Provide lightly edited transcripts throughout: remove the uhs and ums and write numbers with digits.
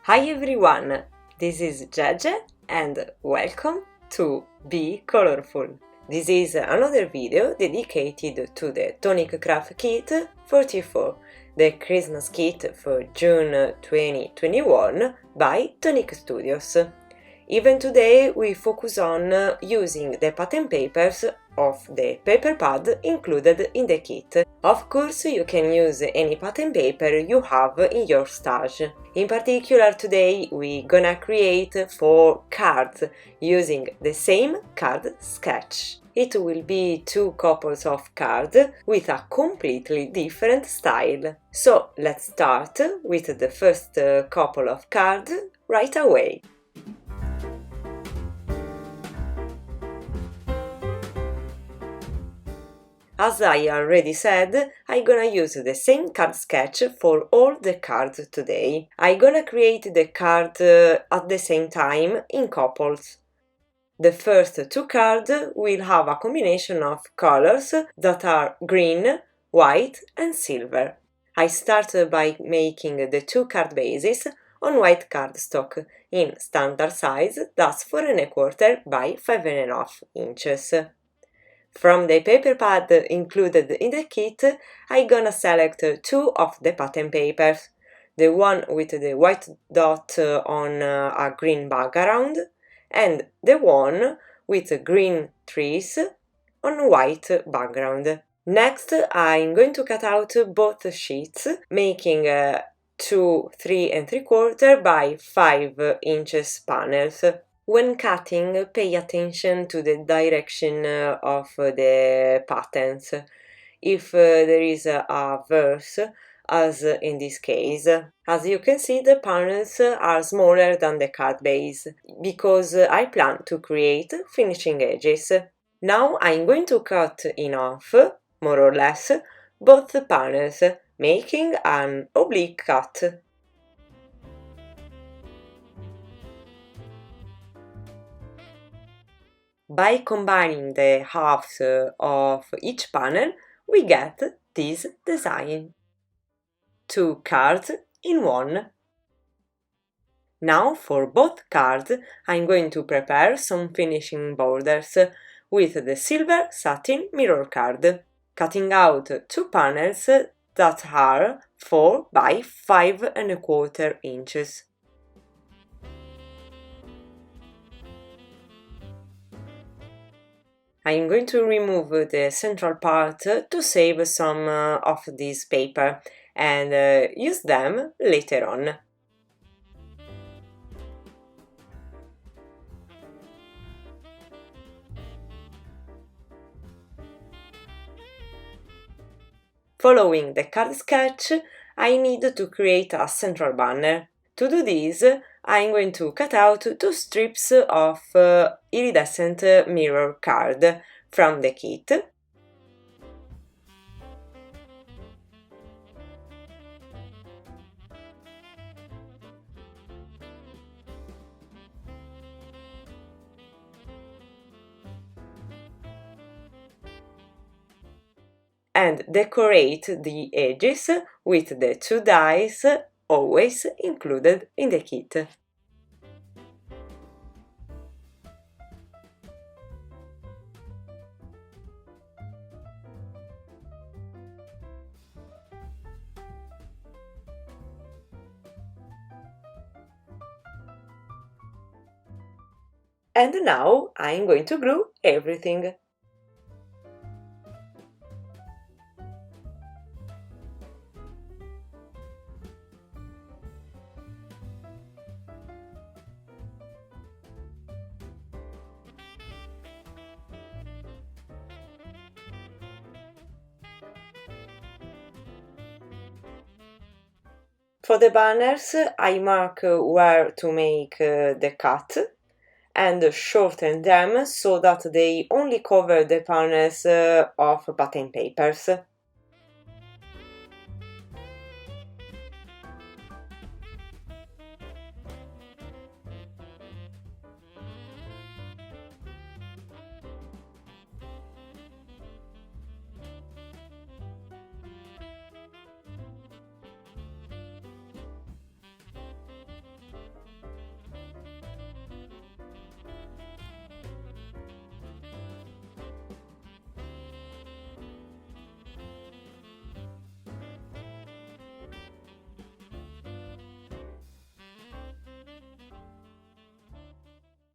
Hi everyone, this is Jeje and welcome to Be Colorful. This is another video dedicated to the Tonic Kraft Kit 44, the Christmas kit for June 2021 by Tonic Studios. Even today we focus on using the pattern papers of the paper pad included in the kit. Of course, you can use any pattern paper you have in your stash. In particular, today we're gonna create 4 cards using the same card sketch. It will be 2 couples of cards with a completely different style. So let's start with the first couple of cards right away. As I already said, I'm gonna use the same card sketch for all the cards today. I'm gonna create the card at the same time in couples. The first 2 cards will have a combination of colors that are green, white and silver. I start by making the 2 card bases on white cardstock in standard size, that's 4¼ by 5½ inches. From the paper pad included in the kit, I'm gonna select 2 of the pattern papers, the one with the white dot on a green background and the one with green trees on white background. Next, I'm going to cut out both sheets, making 2 3¾ by 5 inches panels. When cutting, pay attention to the direction of the patterns. If there is a verse, as in this case. As you can see, the panels are smaller than the card base, because I plan to create finishing edges. Now I'm going to cut in half, more or less, both panels, making an oblique cut. By combining the halves of each panel, we get this design. 2 cards in one. Now for both cards, I'm going to prepare some finishing borders with the silver satin mirror card, cutting out 2 panels that are 4 by 5¼ inches. I am going to remove the central part to save some of this paper and use them later on. Following the card sketch, I need to create a central banner. To do this, I'm going to cut out 2 strips of iridescent mirror card from the kit. And decorate the edges with the 2 dies always included in the kit. And now I'm going to glue everything. For the banners, I mark where to make the cut and shorten them so that they only cover the panels of pattern papers.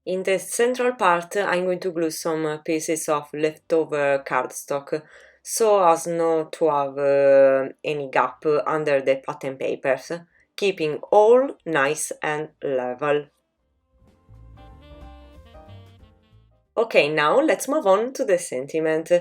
In the central part, I'm going to glue some pieces of leftover cardstock so as not to have any gap under the pattern papers, keeping all nice and level. Okay, now let's move on to the sentiment.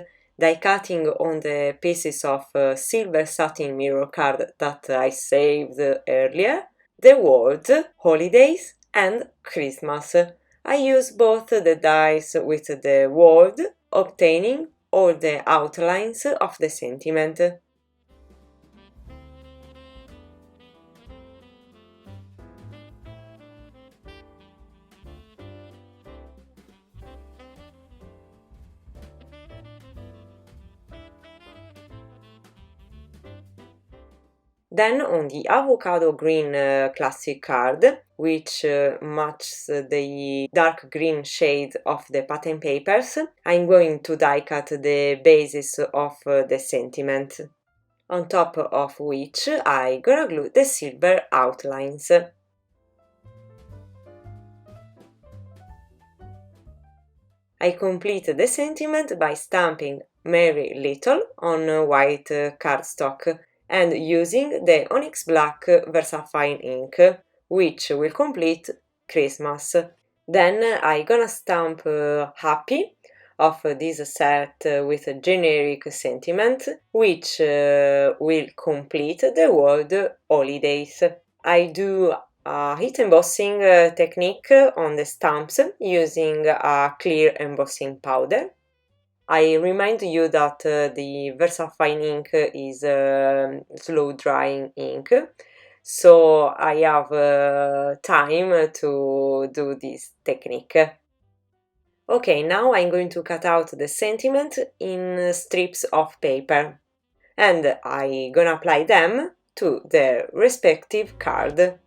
Die cutting on the pieces of silver satin mirror card that I saved earlier, the word holidays and Christmas. I use both the dies with the word, obtaining all the outlines of the sentiment. Then on the avocado green classic card, which matches the dark green shade of the pattern papers, I'm going to die cut the bases of the sentiment, on top of which I'm gonna glue the silver outlines. I complete the sentiment by stamping Merry Little on white cardstock and using the Onyx Black VersaFine ink, which will complete Christmas. Then I'm gonna stamp Happy of this set with a generic sentiment, which will complete the word Holidays. I do heat embossing technique on the stamps using a clear embossing powder. I remind you that the VersaFine ink is slow drying ink, so I have time to do this technique. Okay, now I'm going to cut out the sentiment in strips of paper, and I'm gonna apply them to their respective card.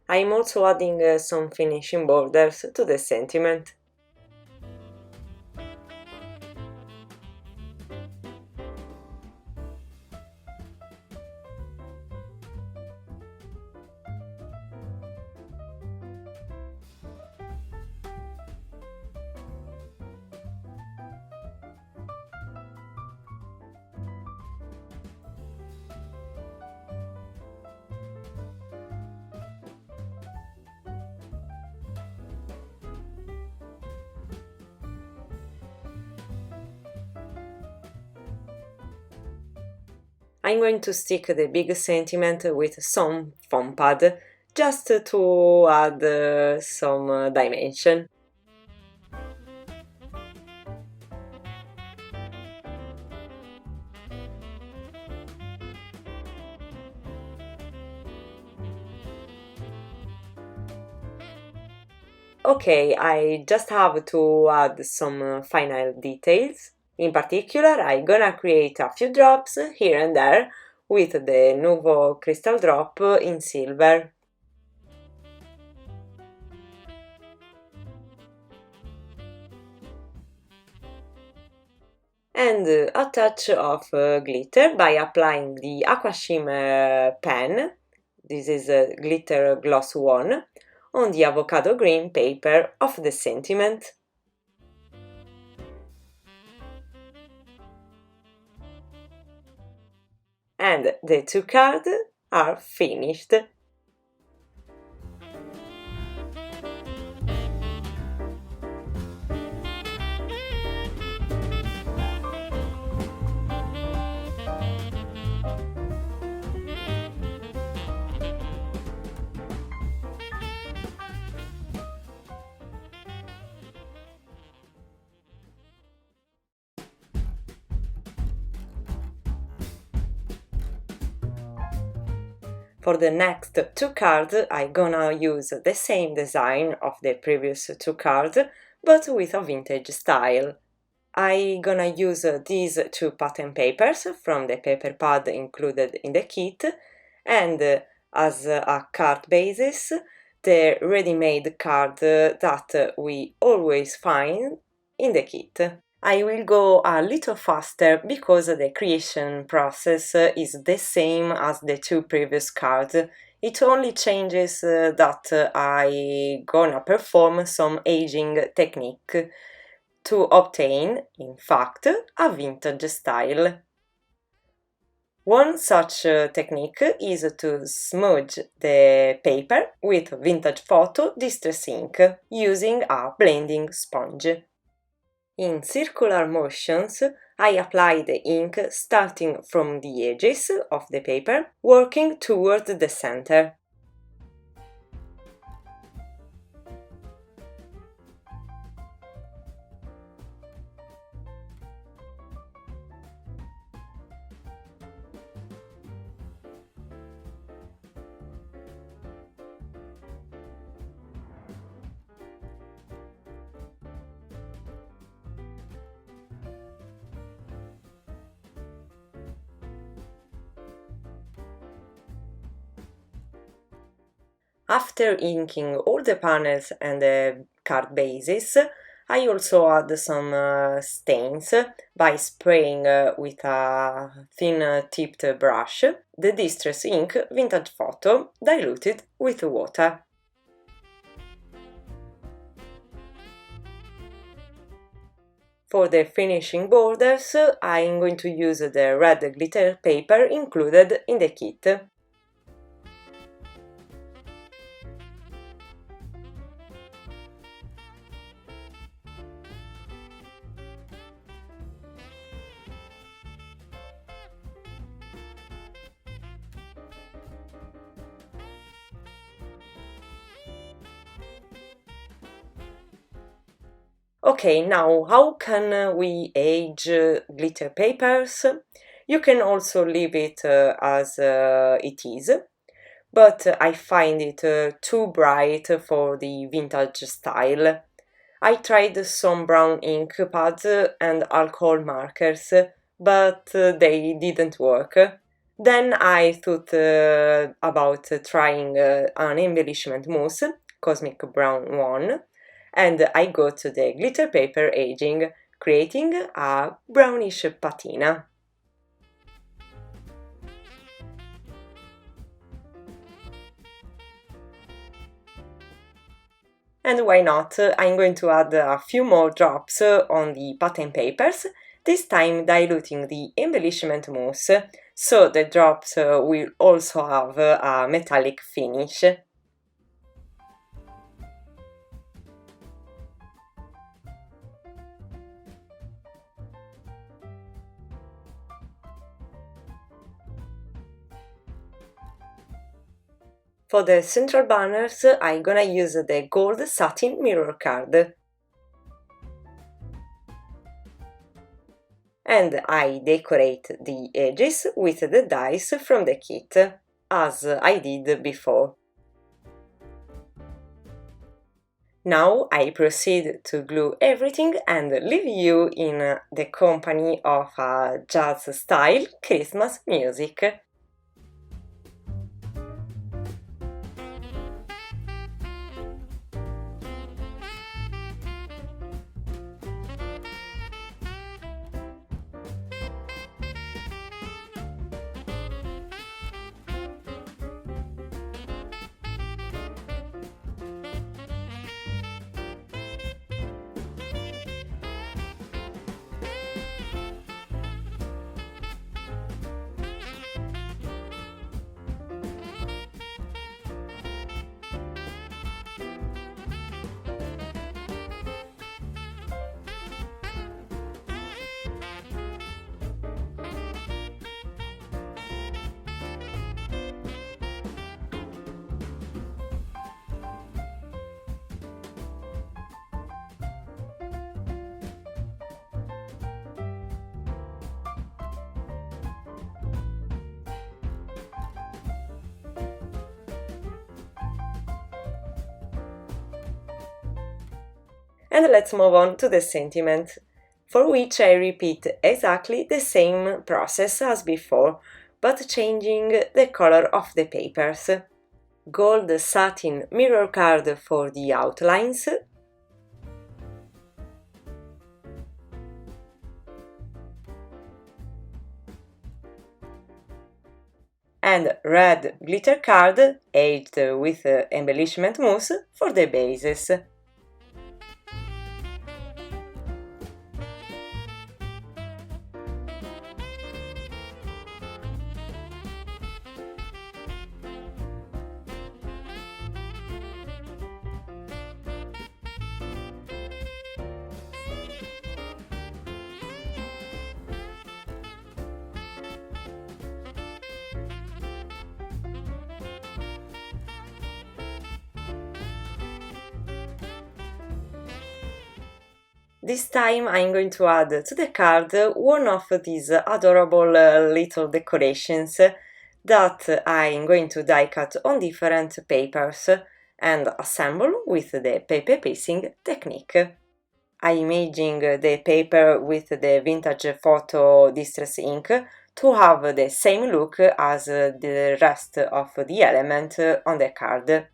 I'm also adding some finishing borders to the sentiment. I'm going to stick the big sentiment with some foam pad, just to add some dimension. Okay, I just have to add some final details. In particular, I'm gonna create a few drops here and there with the Nuvo crystal drop in silver. And a touch of glitter by applying the Aqua Shimmer pen, this is a glitter gloss one, on the avocado green paper of the sentiment. And the two cards are finished. For the next two cards, I'm gonna use the same design of the previous two cards, but with a vintage style. I'm gonna use these two pattern papers from the paper pad included in the kit, and as a card basis, the ready-made card that we always find in the kit. I will go a little faster because the creation process is the same as the two previous cards. It only changes that I gonna perform some aging technique to obtain, in fact, a vintage style. One such technique is to smudge the paper with vintage photo distress ink using a blending sponge. In circular motions, I apply the ink starting from the edges of the paper, working toward the center. After inking all the panels and the card bases, I also add some stains by spraying with a thin tipped brush the distress ink vintage photo diluted with water. For the finishing borders, I'm going to use the red glitter paper included in the kit. Okay, now how can we age glitter papers? You can also leave it as it is, but I find it too bright for the vintage style. I tried some brown ink pads and alcohol markers, but they didn't work. Then I thought about trying an embellishment mousse, Cosmic Brown one, and I got the glitter paper aging, creating a brownish patina. And why not? I'm going to add a few more drops on the pattern papers, this time diluting the embellishment mousse, so the drops will also have a metallic finish. For the central banners, I'm gonna use the gold satin mirror card. And I decorate the edges with the dies from the kit, as I did before. Now I proceed to glue everything and leave you in the company of jazz-style Christmas music. And let's move on to the sentiment, for which I repeat exactly the same process as before, but changing the color of the papers. Gold satin mirror card for the outlines, and red glitter card aged with embellishment mousse for the bases. This time I'm going to add to the card one of these adorable little decorations that I'm going to die cut on different papers and assemble with the paper piecing technique. I'm imaging the paper with the vintage photo distress ink to have the same look as the rest of the element on the card.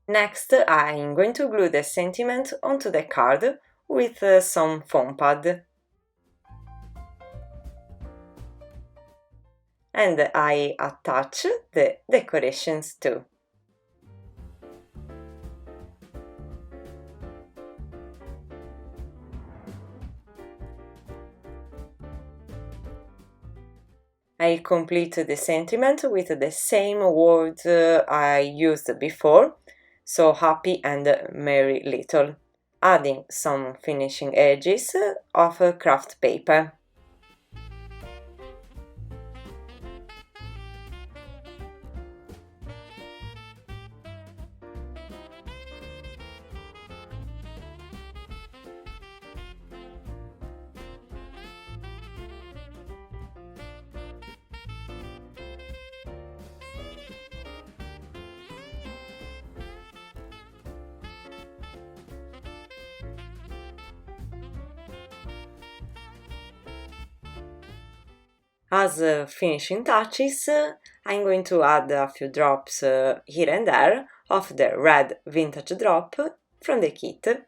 Next, I'm going to glue the sentiment onto the card with some foam pad. And I attach the decorations too. I complete the sentiment with the same words I used before, so happy and merry little, adding some finishing edges of Kraft paper. As finishing touches, I'm going to add a few drops here and there of the red vintage drop from the kit.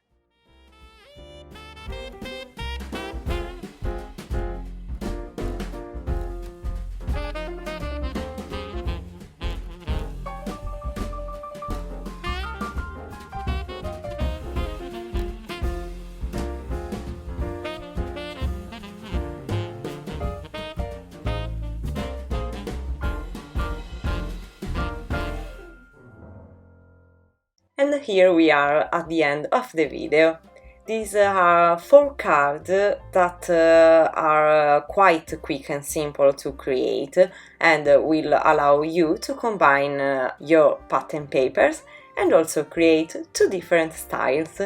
And here we are at the end of the video. These are 4 cards that are quite quick and simple to create and will allow you to combine your pattern papers and also create 2 different styles.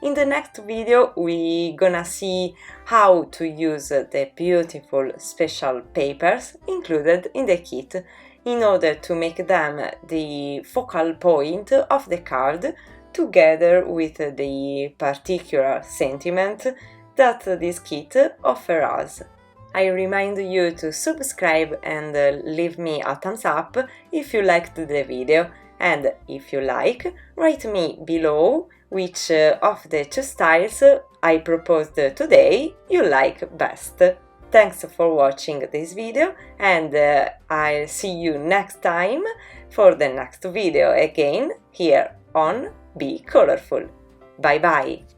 In the next video we're gonna see how to use the beautiful special papers included in the kit in order to make them the focal point of the card together with the particular sentiment that this kit offers us. I remind you to subscribe and leave me a thumbs up if you liked the video, and if you like, write me below which of the 2 styles I proposed today you like best. Thanks for watching this video, and I'll see you next time for the next video again here on Be Colorful. Bye bye!